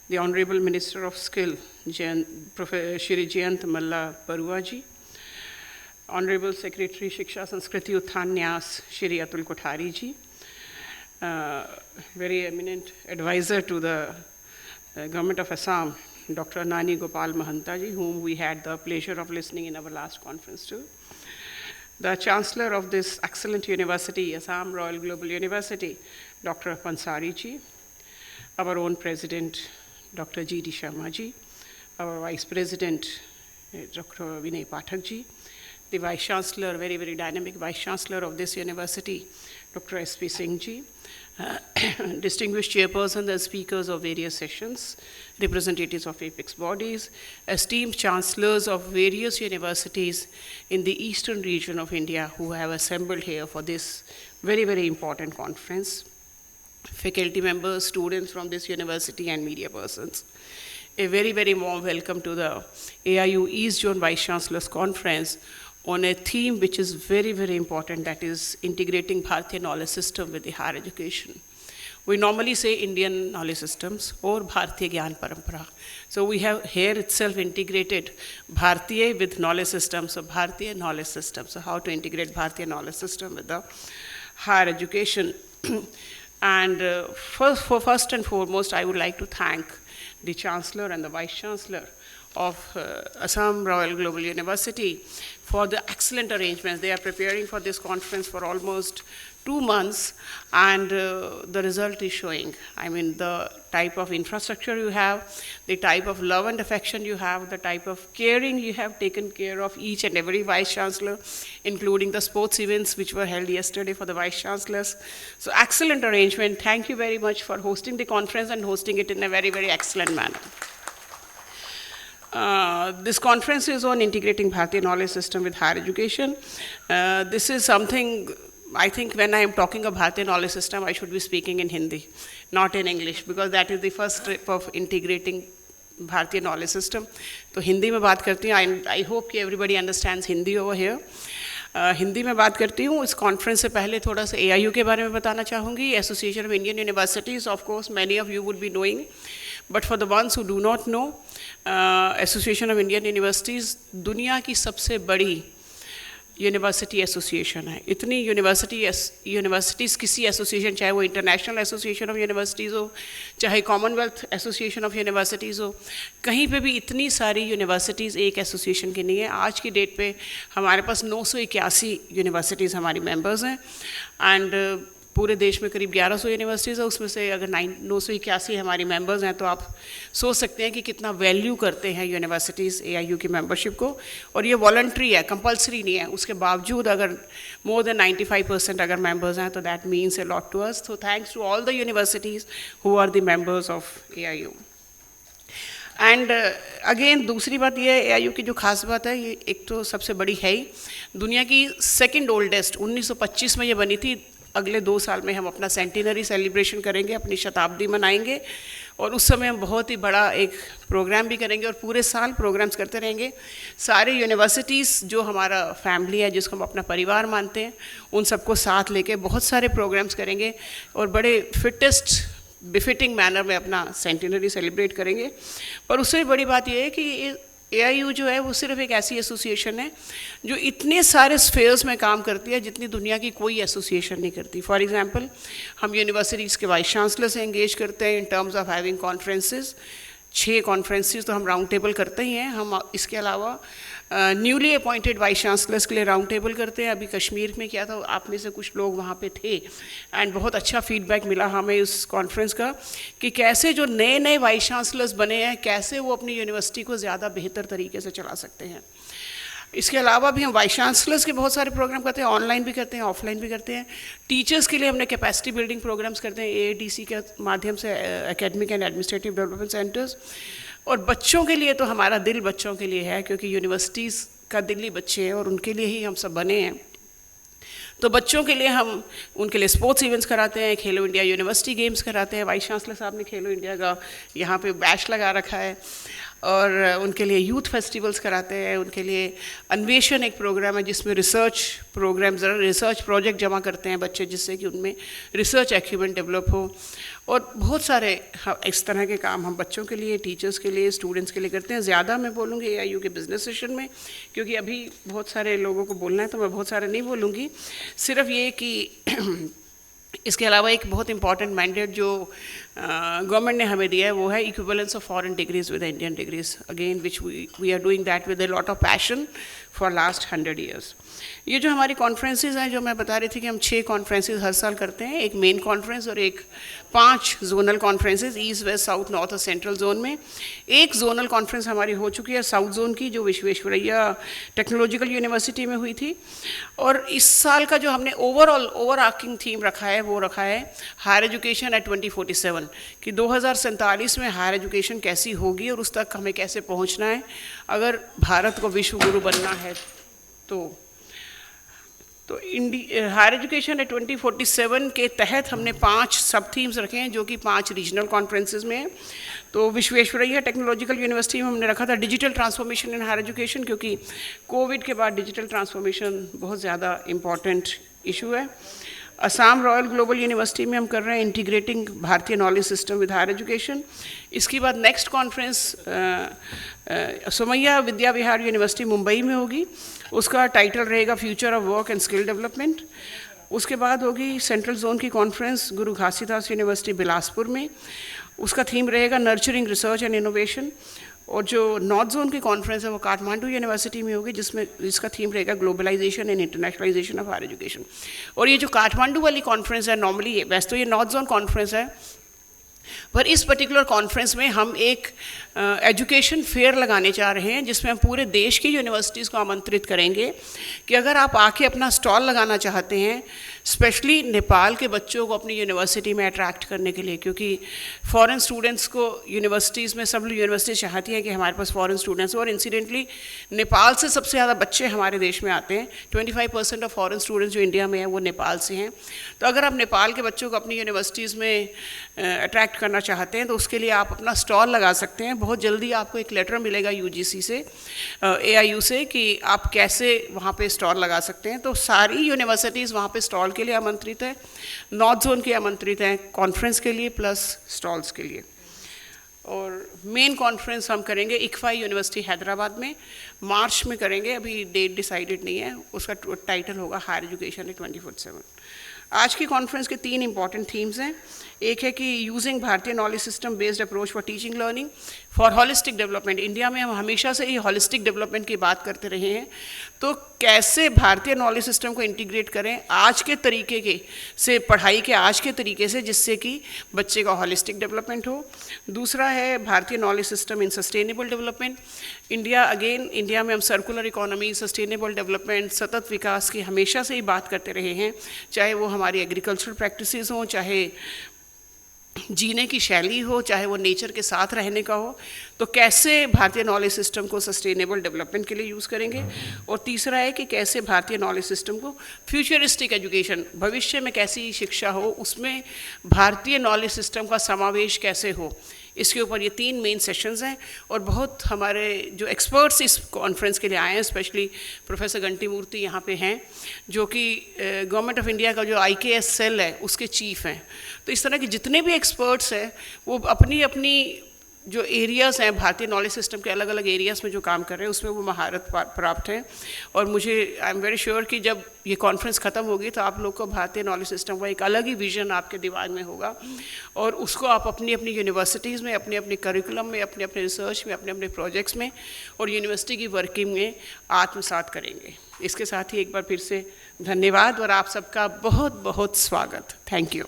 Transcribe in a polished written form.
the Honorable Minister of Skill, Professor Shri Jayant Malla Barua ji, Honorable Secretary Shiksha Sanskriti Uthan Nyas Shri Atul Kothari ji, very eminent advisor to the Government of Assam, Dr. Nani Gopal Mahanta ji, whom we had the pleasure of listening in our last conference to, the Chancellor of this excellent university, Assam Royal Global University, Dr. Pansari ji, our own President, Dr. G.D. Sharma ji, our Vice President, Dr. Vinay Pathak ji, the Vice Chancellor, very, very dynamic Vice Chancellor of this university, Dr. S.P. Singh ji, distinguished chairpersons and speakers of various sessions, representatives of apex bodies, esteemed chancellors of various universities in the eastern region of India who have assembled here for this very, very important conference, faculty members, students from this university and media persons. A very, very warm welcome to the AIU East Zone Vice Chancellors Conference on a theme which is very, very important, that is integrating Bharatiya knowledge system with the higher education. We normally say Indian knowledge systems or Bharatiya Gyan Parampara. So we have here itself integrated Bharatiya with knowledge systems, so Bharatiya knowledge system. So how to integrate Bharatiya knowledge system with the higher education. And first and foremost, I would like to thank the Chancellor and the Vice Chancellor of Assam Royal Global University for the excellent arrangements. They are preparing for this conference for almost 2 months, and the result is showing. I mean, the type of infrastructure you have, the type of love and affection you have, the type of caring you have taken care of each and every Vice Chancellor, including the sports events which were held yesterday for the Vice Chancellors. So excellent arrangement. Thank you very much for hosting the conference and hosting it in a very, very excellent manner. This conference is on integrating Bharatiya knowledge system with higher education. This is something, I think when I am talking of Bharatiya knowledge system, I should be speaking in Hindi, not in English, because that is the first step of integrating Bharatiya knowledge system. तो हिंदी में बात करती हूँ. I hope कि everybody understands Hindi over here. Hindi में बात करती हूँ. इस कॉन्फ्रेंस से पहले थोड़ा सा AIU के बारे में बताना चाहूँगी. Association of Indian Universities, of course, many of you would be knowing. But for the ones who do not know, Association of Indian Universities दुनिया की सबसे बड़ी यूनिवर्सिटी एसोसिएशन है. इतनी यूनिवर्सिटीज़ किसी एसोसिएशन, चाहे वो इंटरनेशनल एसोसिएशन ऑफ यूनिवर्सिटीज़ हो, चाहे कॉमनवेल्थ एसोसिएशन ऑफ यूनिवर्सिटीज़ हो, कहीं पे भी इतनी सारी यूनिवर्सिटीज़ एक एसोसिएशन की नहीं है. आज की डेट पे हमारे पास 981 यूनिवर्सिटीज़ हमारी मेंबर्स हैं, एंड पूरे देश में करीब 1100 यूनिवर्सिटीज़ है. उसमें से अगर 981 हमारी मेंबर्स हैं तो आप सोच सकते हैं कि कितना वैल्यू करते हैं यूनिवर्सिटीज़ AIU की मेंबरशिप को. और ये वॉलंट्री है, कंपलसरी नहीं है. उसके बावजूद अगर मोर देन 95% अगर मेंबर्स हैं तो that means a lot to us. So thanks to all the universities who are the members of AIU. And again दूसरी बात ये AIU की जो खास बात है, ये एक तो सबसे बड़ी है ही, दुनिया की सेकेंड ओल्डेस्ट, 1925 में ये बनी थी. अगले 2 साल में हम अपना सेंटिनरी सेलिब्रेशन करेंगे, अपनी शताब्दी मनाएंगे, और उस समय हम बहुत ही बड़ा एक प्रोग्राम भी करेंगे और पूरे साल प्रोग्राम्स करते रहेंगे. सारे यूनिवर्सिटीज़ जो हमारा फैमिली है, जिसको हम अपना परिवार मानते हैं, उन सबको साथ लेके बहुत सारे प्रोग्राम्स करेंगे और बड़े फिटेस्ट बिफिटिंग मैनर में अपना सेंटिनरी सेलिब्रेट करेंगे. पर उससे बड़ी बात यह है कि AIU जो है वो सिर्फ एक ऐसी एसोसिएशन है जो इतने सारे स्फेयर्स में काम करती है जितनी दुनिया की कोई एसोसिएशन नहीं करती. फॉर एग्जांपल, हम यूनिवर्सिटीज़ के वाइस चांसलर से एंगेज करते हैं in terms of having conferences. 6 conferences तो हम राउंड टेबल करते ही हैं. हम इसके अलावा न्यूली अपॉइंटेड वाइस चांसलर्स के लिए राउंड टेबल करते हैं. अभी कश्मीर में किया था, आप में से कुछ लोग वहाँ पे थे, एंड बहुत अच्छा फीडबैक मिला हमें इस कॉन्फ्रेंस का कि कैसे जो नए नए वाइस चांसलर्स बने हैं, कैसे वो अपनी यूनिवर्सिटी को ज़्यादा बेहतर तरीके से चला सकते हैं. इसके अलावा भी हम वाइस चांसलर्स के बहुत सारे प्रोग्राम करते हैं, ऑनलाइन भी करते हैं, ऑफलाइन भी करते हैं. टीचर्स के लिए हमने कैपेसिटी बिल्डिंग प्रोग्राम्स करते हैं AADC के माध्यम से, academic and administrative development centres. और बच्चों के लिए तो हमारा दिल बच्चों के लिए है, क्योंकि यूनिवर्सिटीज़ का दिल ही बच्चे हैं और उनके लिए ही हम सब बने हैं. तो बच्चों के लिए हम उनके लिए स्पोर्ट्स इवेंट्स कराते हैं, खेलो इंडिया यूनिवर्सिटी गेम्स कराते हैं. वाइस चांसलर साहब ने खेलो इंडिया का यहाँ पे बैच लगा रखा है. और उनके लिए यूथ फेस्टिवल्स कराते हैं. उनके लिए अन्वेषण एक प्रोग्राम है जिसमें रिसर्च प्रोग्राम्स, रिसर्च प्रोजेक्ट जमा करते हैं बच्चे, जिससे कि उनमें रिसर्च एक्यूमेंट डेवलप हो. और बहुत सारे इस तरह के काम हम बच्चों के लिए, टीचर्स के लिए, स्टूडेंट्स के लिए करते हैं। ज़्यादा मैं बोलूँगी AIU के बिजनेस सेशन में, क्योंकि अभी बहुत सारे लोगों को बोलना है तो मैं बहुत सारा नहीं बोलूँगी। सिर्फ ये कि इसके अलावा एक बहुत इंपॉर्टेंट मैंडेट जो गवर्नमेंट ने हमें दिया है वो है equivalence of foreign degrees with Indian degrees, again which we are doing that with a lot of passion for last 100 years. ये जो हमारी कॉन्फ्रेंसेज हैं, जो मैं बता रही थी कि हम 6 कॉन्फ्रेंसेज हर साल करते हैं, एक मेन कॉन्फ्रेंस और एक 5 zonal conferences, east, west, south, north और सेंट्रल जोन में। एक जोनल कॉन्फ्रेंस हमारी हो चुकी है साउथ जोन की, जो विश्वेश्वरैया टेक्नोलॉजिकल यूनिवर्सिटी में हुई थी। और इस साल का जो हमने ओवर आर्किंग थीम रखा है वो रखा है हायर एजुकेशन एट 2047, कि 2047 में हायर एजुकेशन कैसी होगी और उस तक हमें कैसे पहुंचना है अगर भारत को विश्व गुरु बनना है। तो हायर एजुकेशन एट 2047 के तहत हमने 5 सब थीम्स रखे हैं, जो कि 5 रीजनल कॉन्फ्रेंसेस में हैं। तो विश्वेश्वरैया टेक्नोलॉजिकल यूनिवर्सिटी में हमने रखा था digital transformation in higher education, क्योंकि कोविड के बाद डिजिटल ट्रांसफॉर्मेशन बहुत ज़्यादा इम्पॉर्टेंट इशू है। असम रॉयल ग्लोबल यूनिवर्सिटी में हम कर रहे हैं इंटीग्रेटिंग भारतीय knowledge system with higher education. इसके बाद next conference Somaiya Vidya Vihar university Mumbai में होगी, उसका टाइटल रहेगा future of work and skill development. उसके बाद होगी सेंट्रल जोन की कॉन्फ्रेंस गुरु घासीदास यूनिवर्सिटी बिलासपुर में, उसका थीम रहेगा नर्चरिंग रिसर्च एंड इनोवेशन। और जो नॉर्थ जोन की कॉन्फ्रेंस है वो काठमांडू यूनिवर्सिटी में होगी, जिसका थीम रहेगा globalisation and internationalisation of higher education. और ये जो काठमांडू वाली कॉन्फ्रेंस है, नॉर्मली वैसे तो ये नॉर्थ जोन कॉन्फ्रेंस है, पर इस पर्टिकुलर कॉन्फ्रेंस में हम एक एजुकेशन फेयर लगाने चाह रहे हैं, जिसमें हम पूरे देश की यूनिवर्सिटीज़ को आमंत्रित करेंगे कि अगर आप आके अपना स्टॉल लगाना चाहते हैं, स्पेशली नेपाल के बच्चों को अपनी यूनिवर्सिटी में अट्रैक्ट करने के लिए, क्योंकि फॉरेन स्टूडेंट्स को यूनिवर्सिटीज़ में सब यूनिवर्सिटीज़ चाहती हैं कि हमारे पास फॉरेन स्टूडेंट्स हो, और इंसिडेंटली नेपाल से सबसे ज़्यादा बच्चे हमारे देश में आते हैं। 25% ऑफ फॉरेन स्टूडेंट्स जो इंडिया में हैं वो नेपाल से हैं। तो अगर आप नेपाल के बच्चों को अपनी यूनिवर्सिटीज़ में अट्रैक्ट करना चाहते हैं तो उसके लिए आप अपना स्टॉल लगा सकते हैं। बहुत जल्दी आपको एक लेटर मिलेगा UGC से, AIU से, कि आप कैसे वहाँ पे स्टॉल लगा सकते हैं। तो सारी यूनिवर्सिटीज़ वहाँ पे स्टॉल के लिए आमंत्रित है, नॉर्थ जोन के आमंत्रित हैं कॉन्फ्रेंस के लिए प्लस स्टॉल्स के लिए। और मेन कॉन्फ्रेंस हम करेंगे ICFAI यूनिवर्सिटी हैदराबाद में, मार्च में करेंगे, अभी डेट डिसाइडेड नहीं है। उसका टाइटल होगा हायर एजुकेशन एट 2047। आज की कॉन्फ्रेंस के 3 इंपॉर्टेंट थीम्स हैं। एक है कि यूजिंग भारतीय knowledge system based approach for teaching learning for holistic development. India में हम हमेशा से ही हॉलिस्टिक डेवलपमेंट की बात करते रहे हैं, तो कैसे भारतीय नॉलेज सिस्टम को इंटीग्रेट करें आज के तरीके के से, पढ़ाई के आज के तरीके से, जिससे कि बच्चे का हॉलिस्टिक डेवलपमेंट हो। दूसरा है भारतीय knowledge system in sustainable development. India में हम सर्कुलर इकोनॉमी, सस्टेनेबल डेवलपमेंट, सतत विकास की हमेशा से ही बात करते रहे हैं, चाहे वो हमारी एग्रीकल्चरल प्रैक्टिसेस हों, चाहे जीने की शैली हो, चाहे वो नेचर के साथ रहने का हो। तो कैसे भारतीय नॉलेज सिस्टम को सस्टेनेबल डेवलपमेंट के लिए यूज़ करेंगे। और तीसरा है कि कैसे भारतीय नॉलेज सिस्टम को फ्यूचरिस्टिक एजुकेशन, भविष्य में कैसी शिक्षा हो, उसमें भारतीय नॉलेज सिस्टम का समावेश कैसे हो, इसके ऊपर ये 3 मेन सेशंस हैं। और बहुत हमारे जो एक्सपर्ट्स इस कॉन्फ्रेंस के लिए आए हैं, स्पेशली प्रोफेसर घंटी मूर्ति यहाँ पे हैं, जो कि गवर्नमेंट ऑफ इंडिया का जो IKS सेल है उसके चीफ हैं। तो इस तरह के जितने भी एक्सपर्ट्स हैं वो अपनी अपनी जो एरियाज़ हैं भारतीय नॉलेज सिस्टम के, अलग अलग एरियाज़ में जो काम कर रहे हैं उसमें वो महारत प्राप्त हैं। और मुझे आई एम वेरी श्योर कि जब ये कॉन्फ्रेंस ख़त्म होगी तो आप लोग को भारतीय नॉलेज सिस्टम का एक अलग ही विजन आपके दिमाग में होगा, और उसको आप अपनी अपनी यूनिवर्सिटीज़ में, अपने अपने करिकुलम में, अपने अपने रिसर्च में, अपने अपने प्रोजेक्ट्स में और यूनिवर्सिटी की वर्किंग में आत्मसात करेंगे। इसके साथ ही एक बार फिर से धन्यवाद और आप सबका बहुत बहुत स्वागत। Thank you.